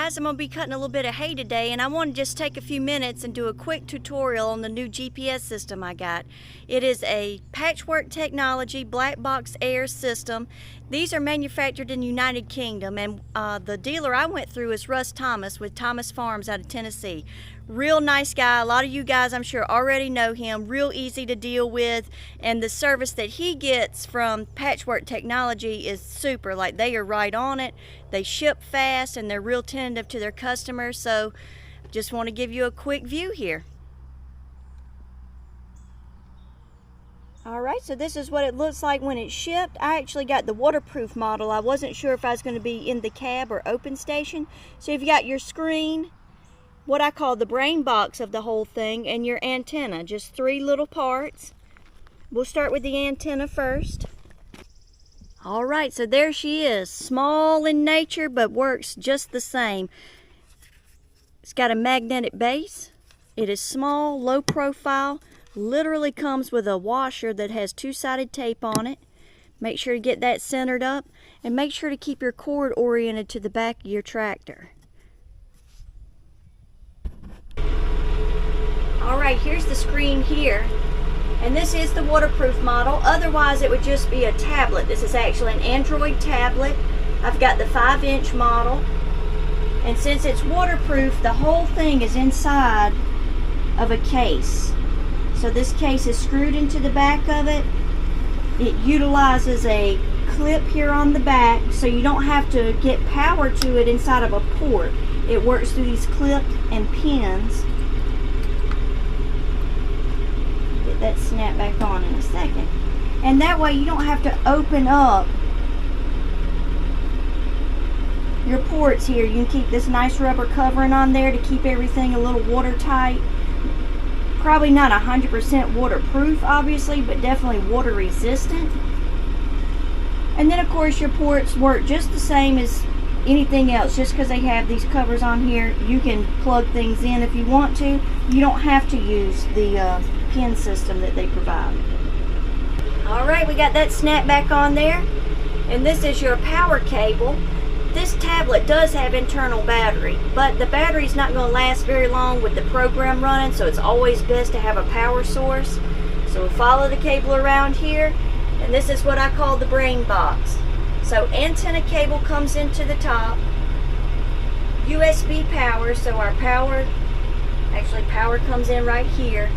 guys, I'm going to be cutting a little bit of hay today, and I want to just take a few minutes and do a quick tutorial on the new GPS system I got. It is a patchwork technology Blackbox Air system. These are manufactured in the United Kingdom, and the dealer I went through is Russ Thomas with Thomas Farms out of Tennessee. Real nice guy. A lot of you guys I'm sure already know him. Real easy to deal with, and the service that he gets from Patchwork Technology is super. Like, they are right on it. They ship fast and they're real attentive to their customers. So just want to give you a quick view here. Alright, so this is what it looks like when it's shipped. I actually got the waterproof model. I wasn't sure if I was going to be in the cab or open station. So you've got your screen, what I call the brain box of the whole thing, and your antenna. Just three little parts. We'll start with the antenna first. Alright, so there she is. Small in nature, but works just the same. It's got a magnetic base. It is small, low profile. Literally comes with a washer that has two-sided tape on it. Make sure to get that centered up, and make sure to keep your cord oriented to the back of your tractor. Alright, here's the screen here. And this is the waterproof model. Otherwise, it would just be a tablet. This is actually an Android tablet. I've got the 5-inch model. And since it's waterproof, the whole thing is inside of a case. So this case is screwed into the back of it. It utilizes a clip here on the back, so you don't have to get power to it inside of a port. It works through these clips and pins. Get that snap back on in a second. And that way you don't have to open up your ports here. You can keep this nice rubber covering on there to keep everything a little watertight. Probably not 100% waterproof, obviously, but definitely water resistant. And then of course your ports work just the same as anything else. Just because they have these covers on here, you can plug things in if you want to. You don't have to use the pin system that they provide. Alright, we got that snap back on there. And this is your power cable. This tablet does have internal battery, but the battery's not going to last very long with the program running, so it's always best to have a power source. So we'll follow the cable around here, and this is what I call the brain box. So antenna cable comes into the top, USB power, so our power comes in right here,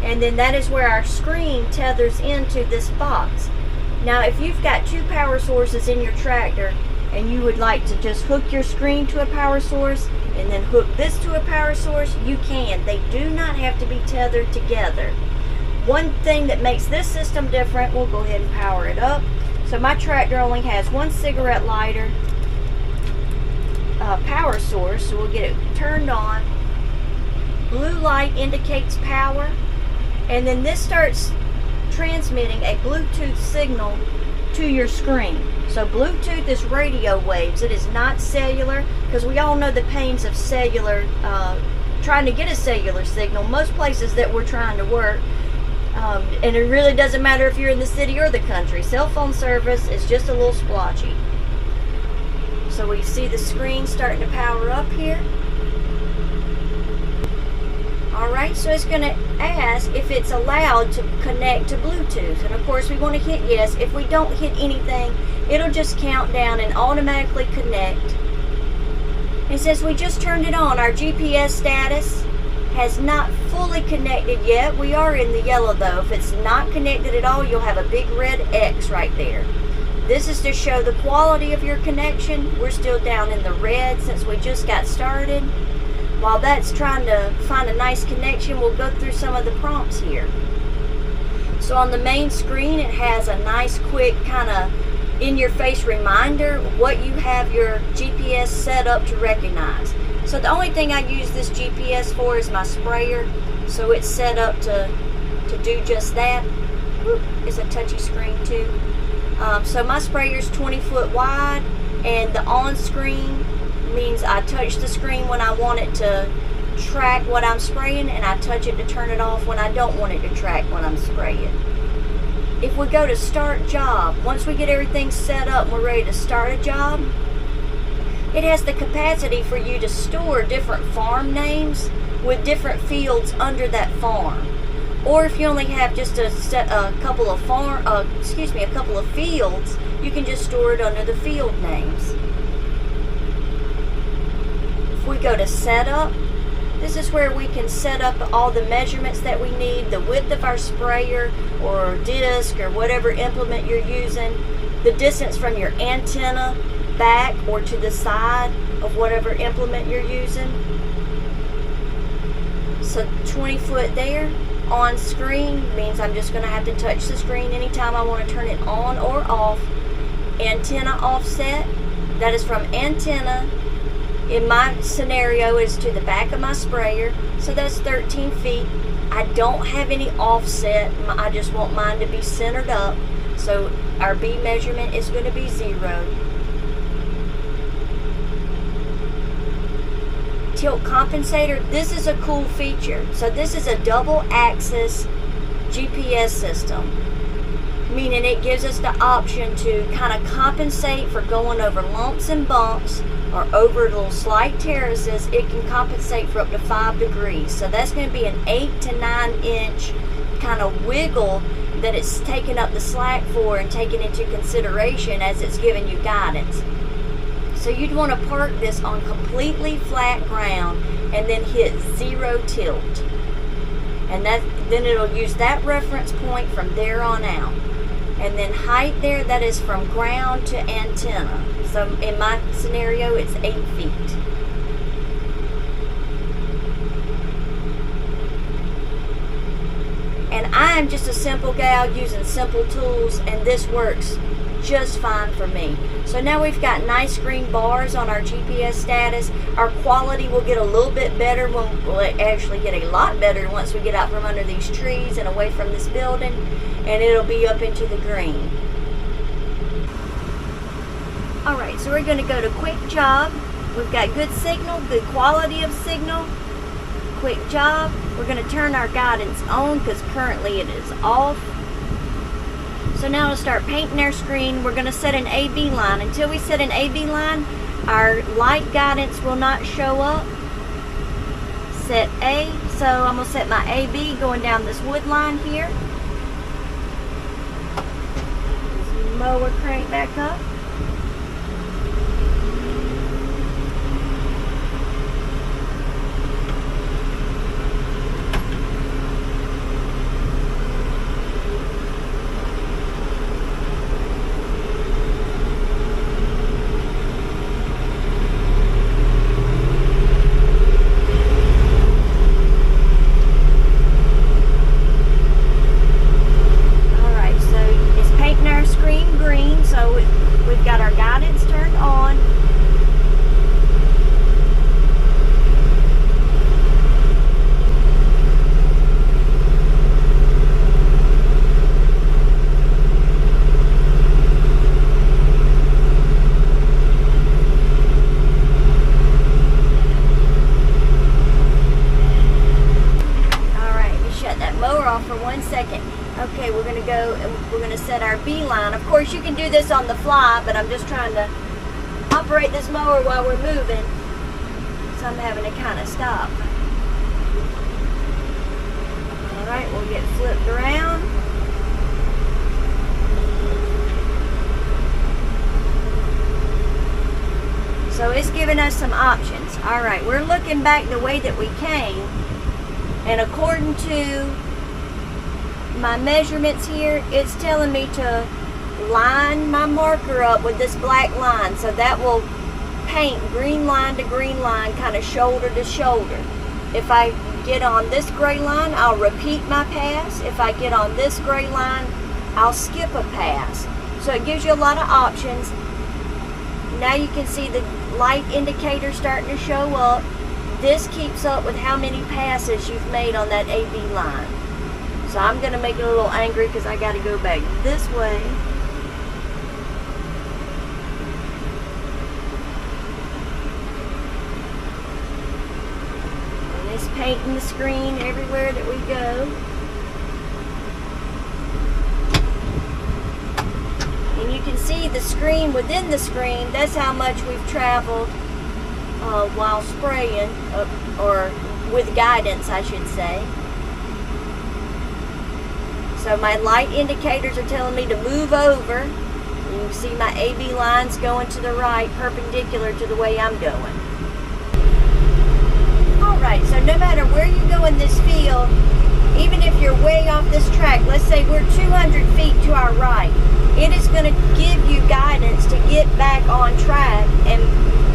and then that is where our screen tethers into this box. Now if you've got two power sources in your tractor, and you would like to just hook your screen to a power source and then hook this to a power source, you can. They do not have to be tethered together. One thing that makes this system different, we'll go ahead and power it up. So my tractor only has one cigarette lighter power source, so we'll get it turned on. Blue light indicates power, and then this starts transmitting a Bluetooth signal to your screen. So Bluetooth is radio waves. It is not cellular, because we all know the pains of cellular, trying to get a cellular signal. Most places that we're trying to work, and it really doesn't matter if you're in the city or the country, cell phone service is just a little splotchy. So we see the screen starting to power up here. Alright, so it's going to ask if it's allowed to connect to Bluetooth. And of course we want to hit yes. If we don't hit anything, it'll just count down and automatically connect. And since we just turned it on, our GPS status has not fully connected yet. We are in the yellow though. If it's not connected at all, you'll have a big red X right there. This is to show the quality of your connection. We're still down in the red since we just got started. While that's trying to find a nice connection, we'll go through some of the prompts here. So on the main screen, it has a nice quick kind of in-your-face reminder what you have your GPS set up to recognize. So the only thing I use this GPS for is my sprayer. So it's set up to do just that. It's a touchy screen too. So my sprayer's 20 foot wide, and the on screen means I touch the screen when I want it to track what I'm spraying, and I touch it to turn it off when I don't want it to track what I'm spraying. If we go to start job, once we get everything set up and we're ready to start a job, it has the capacity for you to store different farm names with different fields under that farm. Or if you only have just a couple of a couple of fields, you can just store it under the field names. If we go to setup, this is where we can set up all the measurements that we need, the width of our sprayer or disc or whatever implement you're using, the distance from your antenna back or to the side of whatever implement you're using. So 20 foot there on screen means I'm just going to have to touch the screen anytime I want to turn it on or off. Antenna offset, that is from antenna, in my scenario, is to the back of my sprayer, so that's 13 feet. I don't have any offset, I just want mine to be centered up, so our B measurement is going to be 0. Tilt compensator, this is a cool feature. So this is a double axis GPS system, meaning it gives us the option to kind of compensate for going over lumps and bumps or over little slight terraces. It can compensate for up to 5 degrees. So that's going to be an 8 to 9 inch kind of wiggle that it's taking up the slack for and taking into consideration as it's giving you guidance. So you'd want to park this on completely flat ground and then hit 0 tilt. And then it'll use that reference point from there on out. And then height there, that is from ground to antenna. So in my scenario, it's 8 feet. And I'm just a simple gal using simple tools, and this works just fine for me. So now we've got nice green bars on our GPS status. Our quality will get a little bit better, we'll actually get a lot better once we get out from under these trees and away from this building, and it'll be up into the green. Alright, so we're going to go to quick job. We've got good signal, good quality of signal. Quick job. We're going to turn our guidance on because currently it is off. So now to start painting our screen, we're going to set an AB line. Until we set an AB line, our light guidance will not show up. Set A. So I'm going to set my AB going down this wood line here. Mower crank back up. Okay, we're going to go and we're going to set our B line. Of course, you can do this on the fly, but I'm just trying to operate this mower while we're moving, so I'm having to kind of stop. Alright, we'll get flipped around. So it's giving us some options. Alright, we're looking back the way that we came, and according to my measurements here, it's telling me to line my marker up with this black line, so that will paint green line to green line, kind of shoulder to shoulder. If I get on this gray line, I'll repeat my pass. If I get on this gray line, I'll skip a pass. So it gives you a lot of options. Now you can see the light indicator starting to show up. This keeps up with how many passes you've made on that AB line. So I'm going to make it a little angry because I got to go back this way. And it's painting the screen everywhere that we go. And you can see the screen within the screen. That's how much we've traveled while spraying, or with guidance, I should say. So my light indicators are telling me to move over. You can see my AB lines going to the right, perpendicular to the way I'm going. Alright, so no matter where you go in this field, even if you're way off this track, let's say we're 200 feet to our right, it is going to give you guidance to get back on track and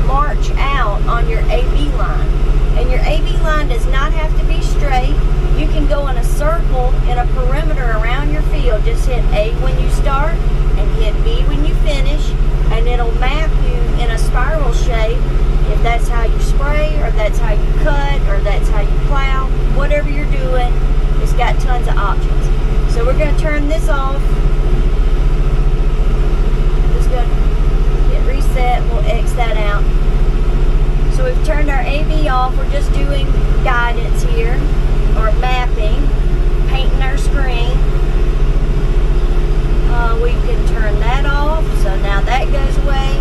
march out on your AB line. And your AB line does not have to be straight. You can go in a circle in a perimeter around your field. Just hit A when you start and hit B when you finish, and it'll map you in a spiral shape if that's how you spray, or that's how you cut, or that's how you plow. Whatever you're doing, it's got tons of options. So we're going to turn this off. Just going to hit reset. We'll X that out. So we've turned our AB off. We're just doing guidance here, or mapping, painting our screen. We can turn that off, so now that goes away.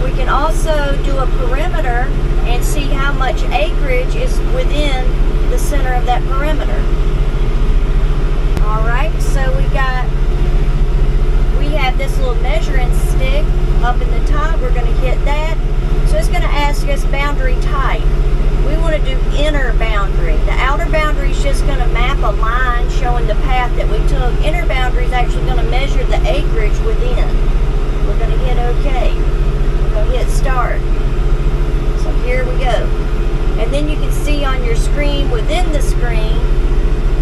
We can also do a perimeter and see how much acreage is within the center of that perimeter. Alright, so we have this little measuring stick up in the top. We're going to hit that. So it's going to ask us boundary type. We want to do inner boundary. The outer boundary is just going to map a line showing the path that we took. Inner boundary is actually going to measure the acreage within. We're going to hit OK. We're going to hit start. So here we go. And then you can see on your screen, within the screen,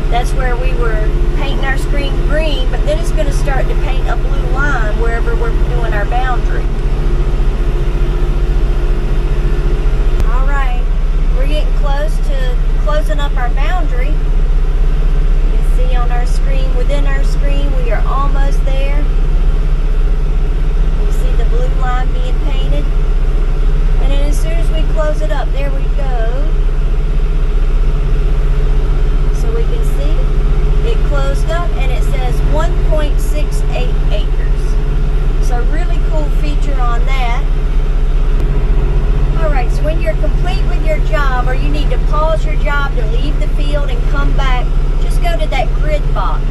that's where we were painting our screen green, but then it's going to start to paint a blue line wherever we're doing our boundary. Alright, we're getting close to closing up our boundary. You can see on our screen, within our screen, we are almost there. You see the blue line being painted. And then as soon as we close it up, there we go. So we can see it closed up, and it says 1.68 acres. So really cool feature on that. Alright, so when you're complete with your job, or you need to pause your job to leave the field and come back, just go to that grid box.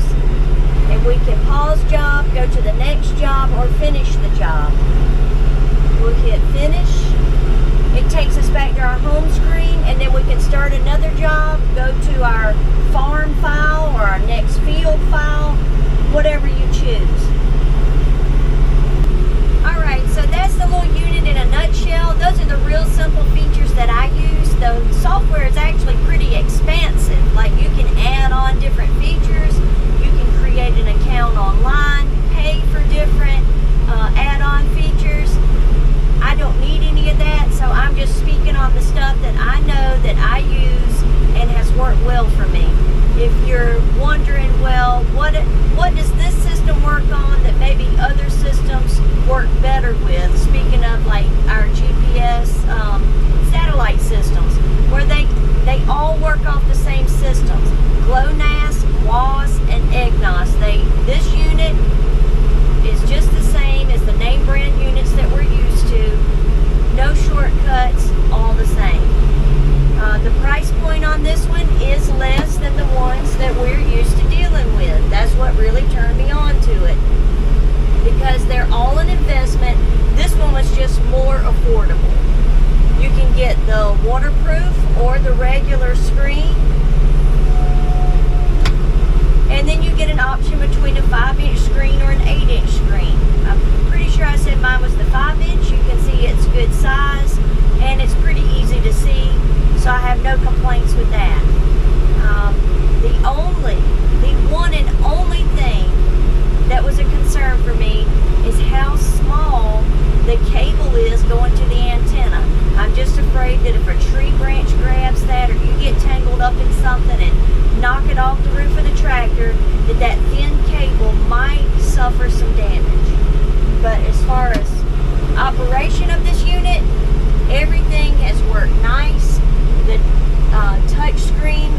And we can pause job, go to the next job, or finish the job. We'll hit finish. It takes us back to our home screen, and then we can start another job, go to our farm file or our next field file, whatever you choose. Alright, so that's the little unit in a nutshell. Those are the real simple features that I use. The software is actually pretty expansive. Like, you can add on different features, you can create an account online, pay for different add-on features. I don't need any of that, so I'm just speaking on the stuff that I know that I use and has worked well for me. If you're wondering, well, what does this system work on that maybe other systems work better with, speaking of like our GPS satellite systems, where they all work off the same systems, GLONASS, WAS, and EGNOS. This unit is just the same as the name brand units that we're used to. No shortcuts, all the same. The price point on this one is less than the ones that we're used to dealing with. That's what really turned me on to it, because they're all an investment. This one was just more affordable. You can get the waterproof or the regular screen, and then you get an option between a 5-inch screen or an 8-inch screen. I'm pretty sure I said mine was the 5-inch. You can see it's good size, and it's pretty easy to see, so I have no complaints with that. The one and only thing that was a concern for me is how small the cable is going to the antenna. I'm just afraid that if a tree branch grabs that, or you get tangled up in something and knock it off the roof of the tractor, that thin cable might suffer some damage. But as far as operation of this unit, everything has worked nice. The touch screen